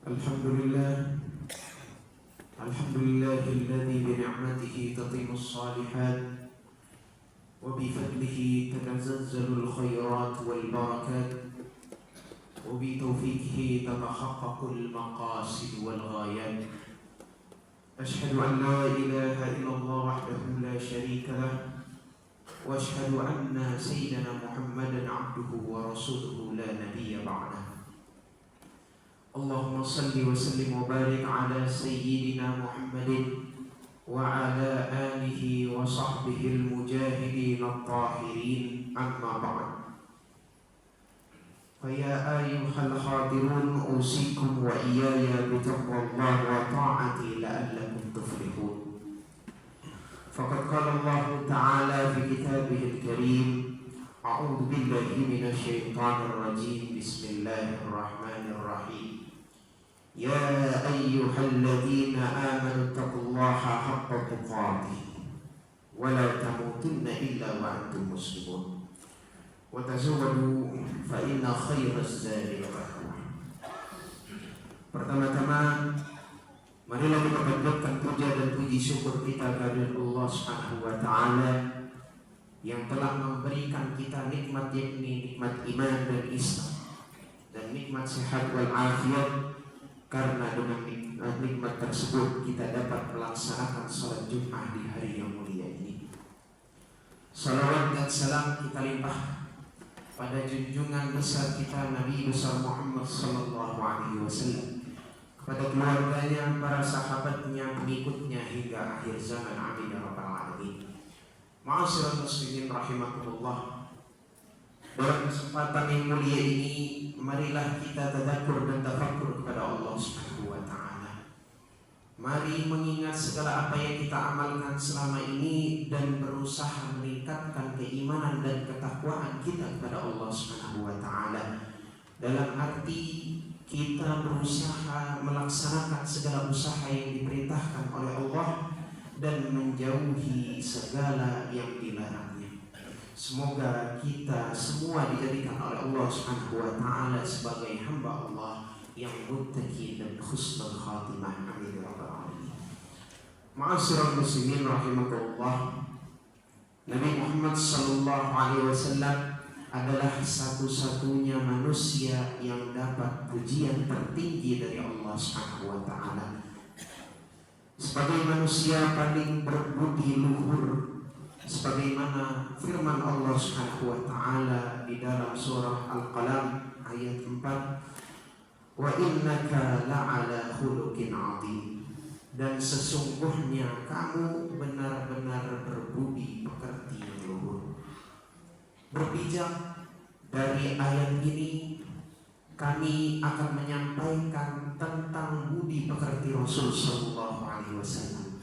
الحمد لله الذي بنعمته تتم الصالحات وبفضله تتزلزل الخيرات والبركات وبتوفيقه تتحقق المقاصد والغايات. أشهد أن لا إله إلا الله وحده لا شريك له وأشهد أن سيدنا محمدا عبده ورسوله لا نبي بعده. اللهم صل وسلم وبارك على سيدنا محمد وعلى آله وصحبه المجاهدين الطاهرين، أما بعد. فيا أيها الحاضرون أوصيكم وإياي بتقوى الله وطاعته لعلكم تفلحون. فقد قال الله تعالى في كتابه الكريم: أعوذ بالله من الشيطان الرجيم، بسم الله الرحمن الرحيم. يا أيها الذين آمنوا اتقوا الله حق تقاته ولا تموتن إلا وأنتم مسلمون وتزودوا فإن خير الزاد التقوى. Pertama-tama, marilah kita panjatkan puja dan puji syukur kita kepada Allah Subhanahu wa Ta'ala yang telah memberikan kita nikmat, yakni nikmat iman dan Islam, dan nikmat sehat wal afiat. Karena dengan nikmat tersebut kita dapat melaksanakan salat Jumat di hari yang mulia ini. Salawat dan salam kita limpah pada junjungan besar kita Nabi besar Muhammad sallallahu alaihi wasallam, kepada keluarganya, para sahabatnya, pengikutnya hingga akhir zaman. Amin ya rabbal alamin. Ma'asyiral muslimin rahimakumullah. Dalam kesempatan yang mulia ini, marilah kita tadabur dan tafakkur kepada Allah Subhanahu wa Ta'ala. Mari mengingat segala apa yang kita amalkan selama ini dan berusaha meningkatkan keimanan dan ketakwaan kita kepada Allah Subhanahu wa Ta'ala. Dalam arti kita berusaha melaksanakan segala usaha yang diperintahkan oleh Allah dan menjauhi segala yang dilarangnya. Semoga kita semua dijadikan oleh Allah Subhanahu wa Ta'ala sebagai hamba Allah yang muttaqin dan husnul khatimah. Amin ya rabbal alamin. Ma'asyiral muslimin rahimakumullah. Nabi Muhammad sallallahu alaihi wasallam adalah satu-satunya manusia yang dapat pujian tertinggi dari Allah Subhanahu wa Ta'ala. Sebagai manusia paling berbudi luhur, sebagaimana firman Allah Subhanahu wa Ta'ala di dalam surah Al-Qalam ayat 4, wa innaka la'ala khuluqin 'adzim, dan sesungguhnya kamu benar-benar berbudi pekerti yang luhur. Berpijak dari ayat ini, kami akan menyampaikan tentang budi pekerti Rasul sallallahu alaihi wasallam.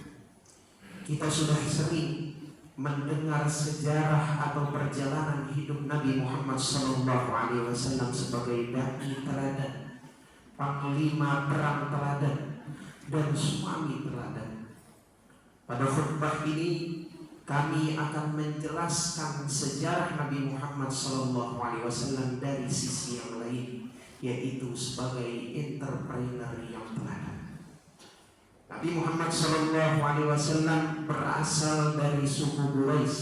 Kita sudah sering mendengar sejarah atau perjalanan hidup Nabi Muhammad sallallahu alaihi wasallam sebagai dai teladan, panglima perang teladan, dan suami teladan. Pada khutbah ini kami akan menjelaskan sejarah Nabi Muhammad sallallahu alaihi wasallam dari sisi yang lain, yaitu sebagai entrepreneur yang teladan. Nabi Muhammad sallallahu alaihi wasallam berasal dari suku Quraisy,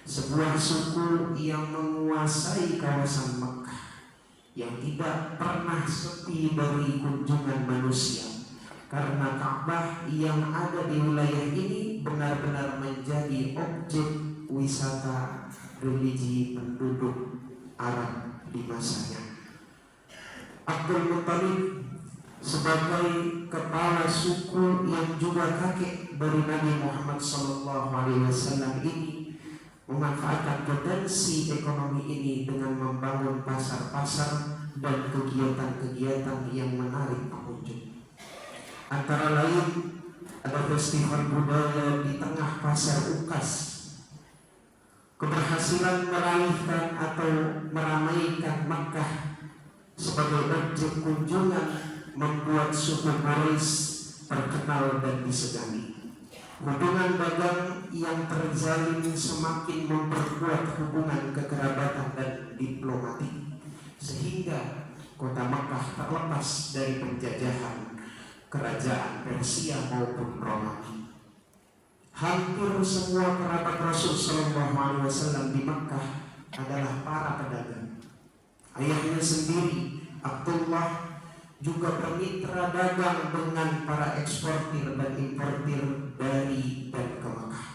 sebuah suku yang menguasai kawasan Mekah, yang tidak pernah sepi dari kunjungan manusia, karena Ka'bah yang ada di wilayah ini benar-benar menjadi objek wisata religi penduduk Arab di masanya. Abdul Muttalib sebagai kepala suku yang juga kakek dari Nabi Muhammad sallallahu alaihi wasallam ini memanfaatkan potensi ekonomi ini dengan membangun pasar-pasar dan kegiatan-kegiatan yang menarik pengunjung. Antara lain ada festival budaya di tengah pasar Ukas. Keberhasilan meralihkan atau meramaikan Makkah sebagai objek kunjungan membuat suku Quraisy terkenal dan disegani. Hubungan dagang yang terjalin semakin memperkuat hubungan kekerabatan dan diplomatik, sehingga kota Makkah terlepas dari penjajahan kerajaan Persia maupun Romawi. Hampir semua kerabat Rasul Shallallahu Alaihi Wasallam di Makkah adalah para pedagang. Ayahnya sendiri, Abdullah, juga bermitra dagang dengan para eksportir dan importir dari dan ke Makkah.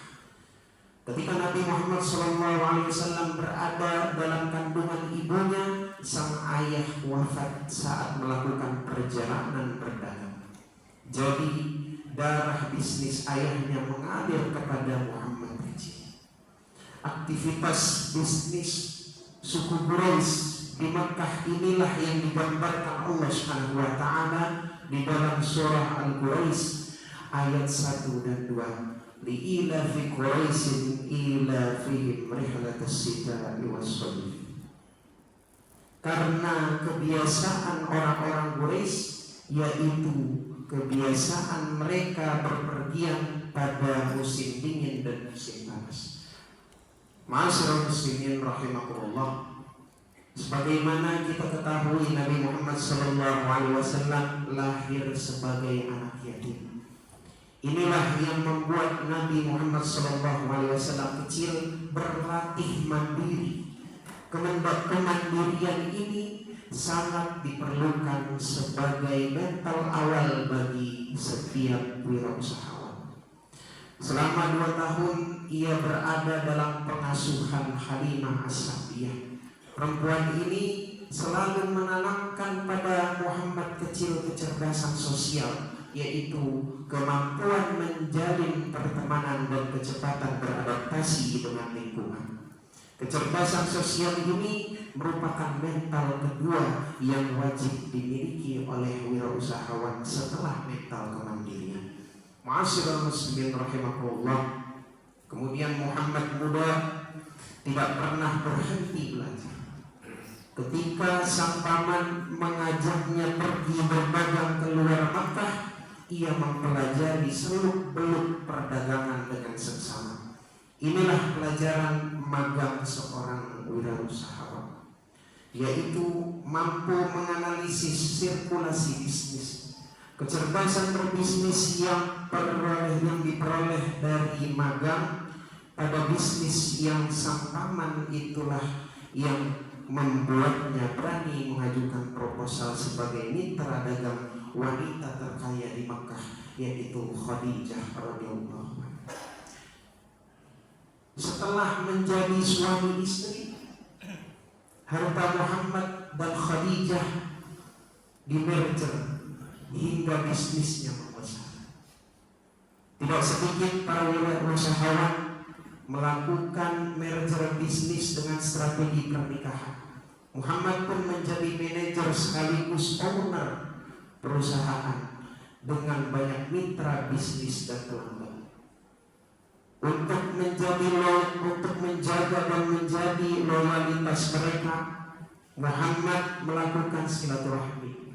Ketika Nabi Muhammad SAW berada dalam kandungan ibunya, sang ayah wafat saat melakukan perjalanan berdagang. Jadi darah bisnis ayahnya mengalir kepada Muhammad kecil. Aktivitas bisnis suku Quraisy di Makkah inilah yang digambarkan Allah Subhanahu wa taala di dalam surah Al-Quraisy ayat 1 dan 2. Li'ilafi Quraisyin ilafihim rihlatas sita'i was-sayf. Karena kebiasaan orang-orang Quraisy yaitu kebiasaan mereka berpergian pada musim dingin dan musim panas. Ma'asyiral muslimin rahimakumullah. Sebagaimana kita ketahui, Nabi Muhammad SAW lahir sebagai anak yatim. Inilah yang membuat Nabi Muhammad SAW kecil berlatih mandiri. Kemandirian ini sangat diperlukan sebagai mental awal bagi setiap wirausahawan. Selama 2 tahun ia berada dalam pengasuhan Halimah As-Sa'diyah. Perempuan ini selalu menanamkan pada Muhammad kecil kecerdasan sosial, yaitu kemampuan menjalin pertemanan dan kecepatan beradaptasi dengan lingkungan. Kecerdasan sosial ini merupakan mental kedua yang wajib dimiliki oleh wirausahawan setelah mental kemandirian. Ma'asyiral muslimin rahimakumullah. Kemudian Muhammad muda tidak pernah berhenti belajar. Ketika sang paman mengajaknya pergi berdagang keluar Makkah, ia mempelajari seluk-beluk perdagangan dengan seksama. Inilah pelajaran magang seorang wirausahawan, yaitu mampu menganalisis sirkulasi bisnis. Kecerdasan berbisnis yang diperoleh dari magang pada bisnis yang sang paman itulah yang membuatnya berani mengajukan proposal sebagai mitra dagang wanita terkaya di Makkah, yaitu Khadijah radhiyallahu anha. Setelah menjadi suami istri, harta Muhammad dan Khadijah dimerger hingga bisnisnya membesar. Tidak sedikit para wirausahawan melakukan merger bisnis dengan strategi pernikahan. Muhammad pun menjadi manajer sekaligus owner perusahaan dengan banyak mitra bisnis dan pelanggan. Untuk menjaga dan menjadi loyalitas mereka, Muhammad melakukan silaturahmi.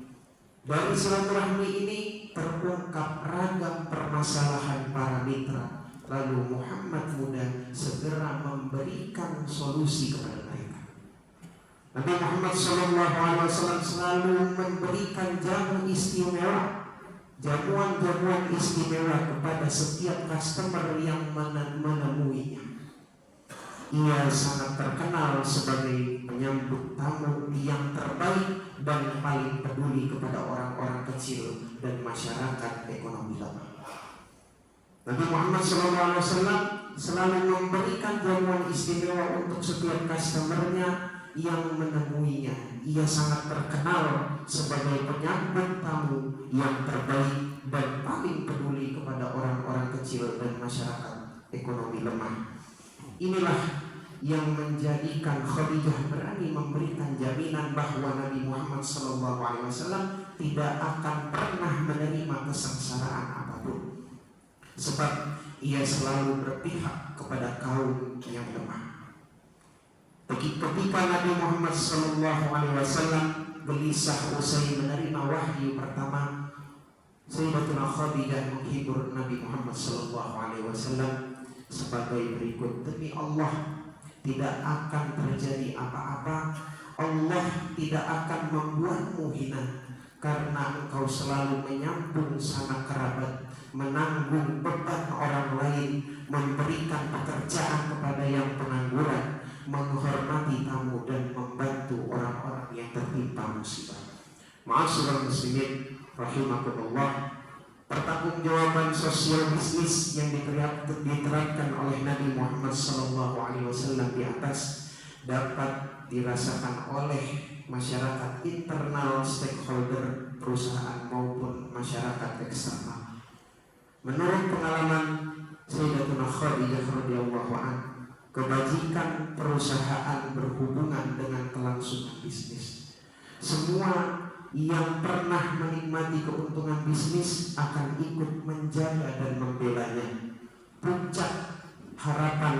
Dari silaturahmi ini terungkap ragam permasalahan para mitra. Lalu Muhammad muda segera memberikan solusi kepada mereka. Nabi Muhammad SAW selalu memberikan jamuan istimewa kepada setiap customer yang menemuinya. Ia sangat terkenal sebagai penyambut tamu yang terbaik dan paling peduli kepada orang-orang kecil dan masyarakat ekonomi lemah. Nabi Muhammad SAW selalu memberikan jamuan istimewa untuk setiap customernya yang menemuinya. Ia sangat terkenal sebagai penyambut tamu yang terbaik dan paling peduli kepada orang-orang kecil dan masyarakat ekonomi lemah. Inilah yang menjadikan Khadijah berani memberikan jaminan bahwa Nabi Muhammad SAW tidak akan pernah menerima kesengsaraan apapun. Sebab ia selalu berpihak kepada kaum yang lemah. Ketika Nabi Muhammad SAW gelisah usai menerima wahyu pertama, Sayyidatuna Khadijah menghibur Nabi Muhammad SAW sebagai berikut. Demi Allah, tidak akan terjadi apa-apa Allah tidak akan membuatmu hina, karena engkau selalu menyambung sanak kerabat, menanggung beban orang lain, memberikan pekerjaan kepada yang pengangguran, menghormati tamu, dan membantu orang-orang yang tertimpa musibah. Ma'asyiral muslimin rahimakumullah, pertanggungjawaban sosial bisnis yang diterapkan oleh Nabi Muhammad SAW di atas dapat dirasakan oleh masyarakat internal, stakeholder perusahaan maupun masyarakat eksternal. Menurut pengalaman Sayyidatuna Khadijah radhiyallahu anha, kebajikan perusahaan berhubungan dengan kelangsungan bisnis. Semua yang pernah menikmati keuntungan bisnis akan ikut menjaga dan membelanya. Puncak harapan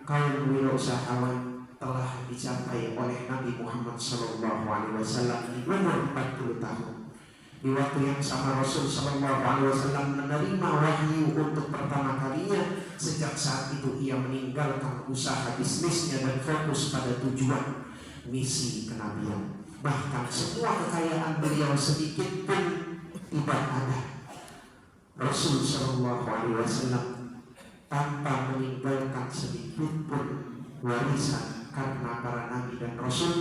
kaum wirausahawan telah dicapai oleh Nabi Muhammad SAW umur 40 tahun. Di waktu yang sama Rasul SAW menerima wahyu untuk pertama kalinya. Sejak saat itu ia meninggalkan usaha bisnisnya dan fokus pada tujuan misi kenabian. Bahkan semua kekayaan beliau sedikit pun tidak ada. Rasul SAW tanpa meninggalkan sedikit pun warisan, karena para nabi dan rasul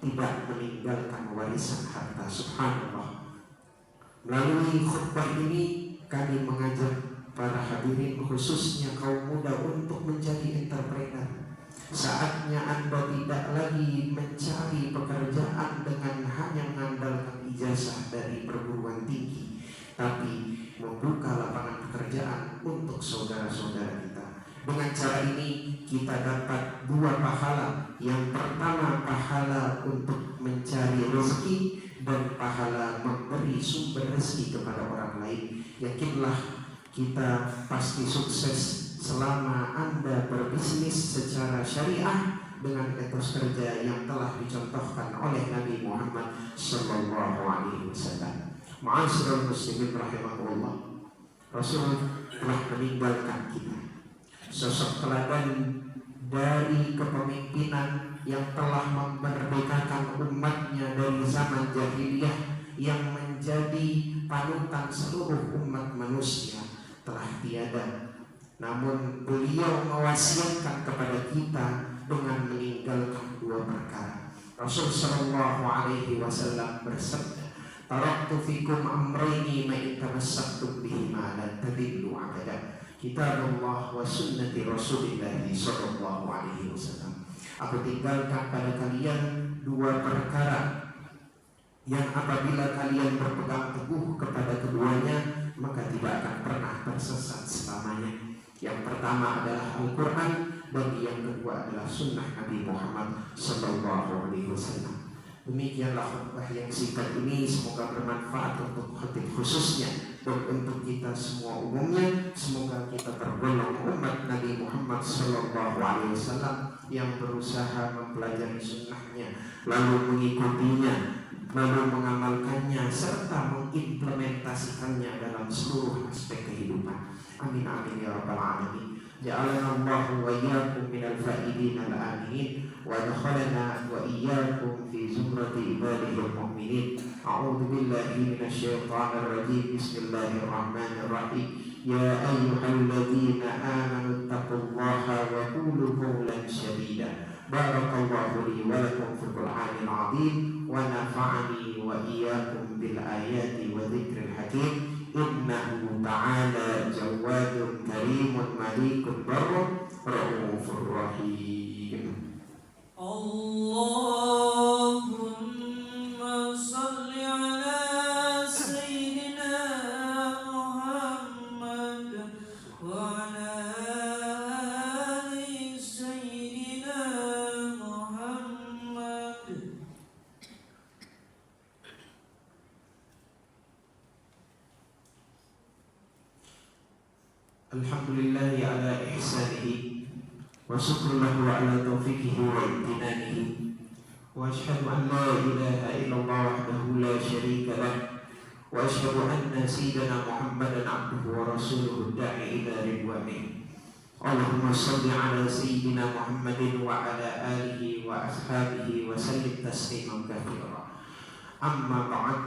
tidak meninggalkan warisan harta. Subhanallah. Melalui khutbah ini kami mengajak para hadirin, khususnya kaum muda, untuk menjadi entrepreneur. Saatnya Anda tidak lagi mencari pekerjaan dengan hanya mengandalkan ijazah dari perguruan tinggi, tapi membuka lapangan pekerjaan untuk saudara-saudara kita. Dengan cara ini kita dapat dua pahala. Yang pertama, pahala untuk mencari rezeki, dan pahala memberi sumber rezeki kepada orang lain. Yakinlah, kita pasti sukses selama Anda berbisnis secara syariah dengan etos kerja yang telah dicontohkan oleh Nabi Muhammad SAW. Ma'asyiral muslimin rahimakumullah, Rasul telah meninggalkan kita sosok teladan dari kepemimpinan yang telah memerdekakan umatnya dari zaman jahiliyah, yang menjadi panutan seluruh umat manusia telah tiada. Namun beliau mewasiatkan kepada kita dengan meninggalkan dua perkara. Rasul SAW bersabda, "Taraktu fikum amrayni ma in tamassaktum bihima lan tadillu abada, kitabullah wa sunnati Rasulillah SAW." Aku tinggalkan pada kalian dua perkara yang apabila kalian berpegang teguh kepada keduanya, maka tidak akan pernah tersesat selamanya. Yang pertama adalah Al-Quran, dan yang kedua adalah Sunnah Nabi Muhammad SAW. Demikianlah khutbah yang singkat ini, semoga bermanfaat untuk khatib khususnya dan untuk kita semua umumnya. Semoga kita tergolong umat Nabi Muhammad SAW yang berusaha mempelajari sunnahnya, lalu mengikutinya, lalu mengamalkannya, serta mengimplementasikannya dalam seluruh aspek kehidupan. Amin amin ya rabbal alamin. Ja'alana Allah wa iyyakum minal faidin al-aminin, wa adkhalana wa iyyakum fi zumrati ibadihil mu'minin. A'udzu billahi minasy syaithanir rajim. Bismillahirrahmanirrahim. Ya ayyuhalladzina amanu taqullaha wa qulu qawlan sadida. Barakallahu li wa lakum fil Qur'anil 'azim, wa nafa'ani wa iyyakum bil ayati wa dzikril hakim. Innahu ta'ala jawadun karimun malikun barrun raufur rahim. Allahumma salli ala sayyidina Muhammad wa ala ali sayyidina Muhammad. Alhamdulillahi ala ihsanihi, wa syukru lahu ala taufiqihi wa imtinanihi, wa ashhadu an la ilaha illallah wahdahu la syarika lah, wa ashhadu anna sayyidana Muhammadan abduhu wa rasuluhu da'i ila ridwanih. Allahumma salli ala sayyidina Muhammadin wa ala alihi wa ashabihi wa sallim tasliman katsira. Amma ba'd,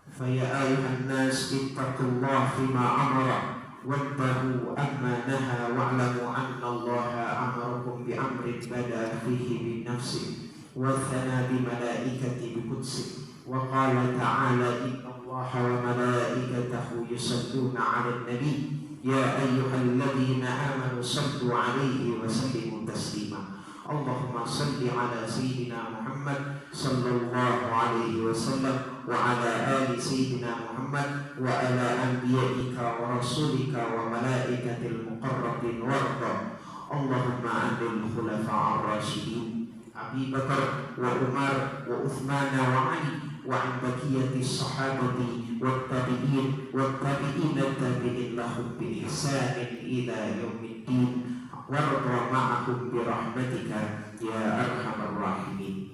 fa ya ayuhan nas ittaqullaha fima amara wattahu amma naha wa'lamu anna Allaha amarakum bi amrin bada fihi bin nafsi wa thana bi malaikati bi qudsi wa qala ta'ala inna Allaha wa malaikatahu yusalluna 'alan nabi ya ayyuhalladzina amanu sallu 'alaihi wa sallimu taslima. Allahumma salli ala sayyidina Muhammad sallallahu alaihi wasallam wa ala ali sayyidina Muhammad wa ala anbiya'ika wa rasulika wa malaikatil muqarrabin warda. Allahumma adil khulafa'ar rasyidin Abi Bakar wa Umar wa Uthman wa Ali wa an baqiyatis sahabati wat tabi'in wat tabi'ina tabi'in lahum bi ihsanin ila yaumiddin warda ma'ahum bi rahmatika ya arhamar rahimin.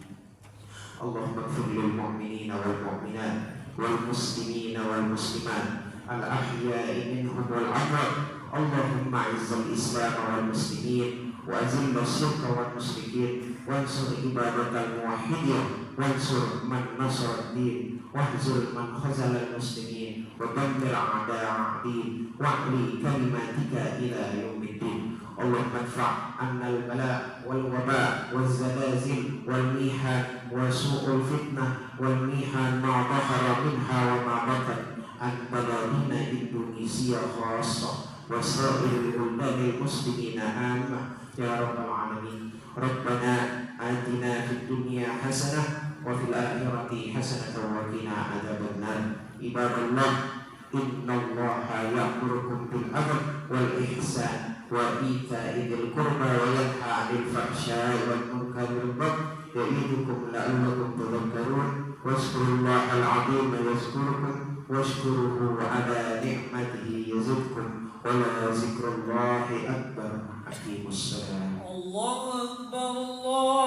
Allahumma ighfir lil mu'minina wal mu'minat wal muslimina wal muslimat al ahya'i minhum wal amwat. Allahumma izzil islam wal muslimin wa azil asyirka wal musyrikin wansur ibadatal muwahhidin wansur man nasara ad-din wahzur man khazala al-muslimin wa dammir a'da'a ad-din wa'li kalimatika ila yaumiddin. Allahumma adfa' 'anna al-bala' wal waba' wal zalazil wal mihan wa su'ul fitnah wal mihan ma dhahara minha wa ma batan an baladina Indonesia khassah wa sa'iril buldanil muslimina ammah ya rabbal alamin. Rabbana atina fid dunya hasanah wa fil akhirati hasanatan wa qina adzabannar. Ibadallah, innallaha ya'murukum bil 'adli wal ihsan wa ita'i dzil qurba wa yanha 'anil fahsya'i wal munkari wal baghi ya'idukum la'allakum tadhakkarun. Wazkurullahal 'azima yazkurkum washkuruhu 'ala ni'matihi yazidkum wa la zikrullahi akbar. Aqimussalam. Allahu akbar. Allah